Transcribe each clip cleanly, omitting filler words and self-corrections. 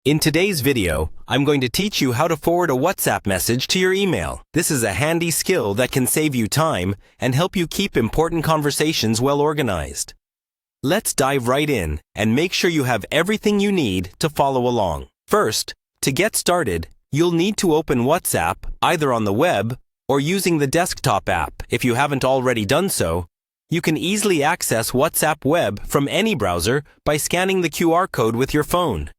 In today's video, I'm going to teach you how to forward a WhatsApp message to your email. This is a handy skill that can save you time and help you keep important conversations well organized. Let's dive right in and make sure you have everything you need to follow along. First, to get started, you'll need to open WhatsApp either on the web or using the desktop app. If you haven't already done so, you can easily access WhatsApp web from any browser by scanning the QR code with your phone.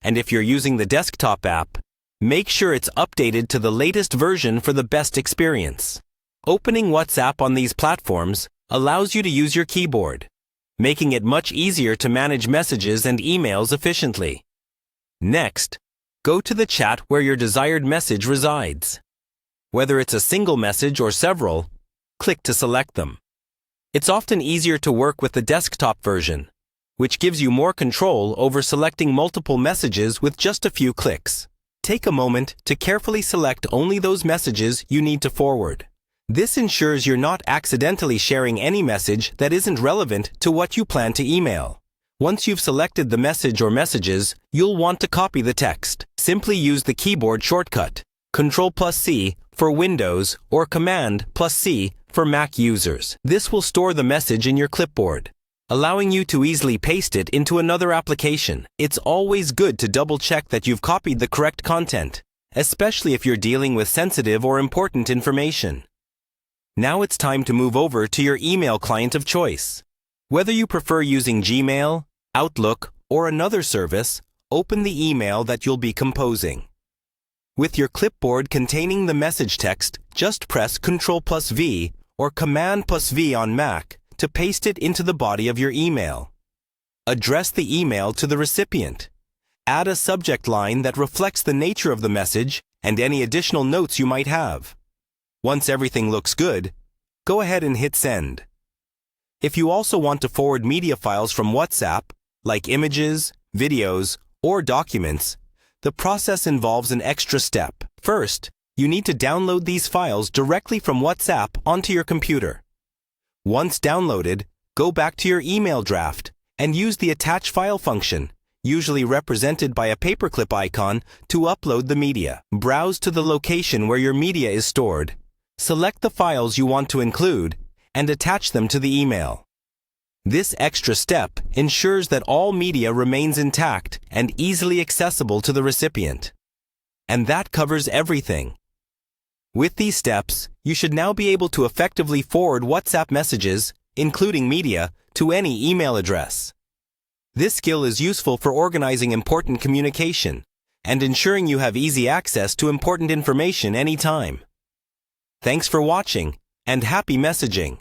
And if you're using the desktop app, make sure it's updated to the latest version for the best experience. Opening WhatsApp on these platforms allows you to use your keyboard, making it much easier to manage messages and emails efficiently. Next, go to the chat where your desired message resides. Whether it's a single message or several, click to select them. It's often easier to work with the desktop version, which gives you more control over selecting multiple messages with just a few clicks. Take a moment to carefully select only those messages you need to forward. This ensures you're not accidentally sharing any message that isn't relevant to what you plan to email. Once you've selected the message or messages, you'll want to copy the text. Simply use the keyboard shortcut, Ctrl+C for Windows or Command+C for Mac users. This will store the message in your clipboard, allowing you to easily paste it into another application. It's always good to double-check that you've copied the correct content, especially if you're dealing with sensitive or important information. Now it's time to move over to your email client of choice. Whether you prefer using Gmail, Outlook, or another service, open the email that you'll be composing. With your clipboard containing the message text, just press Ctrl+V or Command+V on Mac to paste it into the body of your email. Address the email to the recipient. Add a subject line that reflects the nature of the message and any additional notes you might have. Once everything looks good, go ahead and hit send. If you also want to forward media files from WhatsApp, like images, videos, or documents, the process involves an extra step. First, you need to download these files directly from WhatsApp onto your computer. Once downloaded, go back to your email draft and use the Attach File function, usually represented by a paperclip icon, to upload the media. Browse to the location where your media is stored, select the files you want to include, and attach them to the email. This extra step ensures that all media remains intact and easily accessible to the recipient. And that covers everything. With these steps, you should now be able to effectively forward WhatsApp messages, including media, to any email address. This skill is useful for organizing important communication and ensuring you have easy access to important information anytime. Thanks for watching, and happy messaging!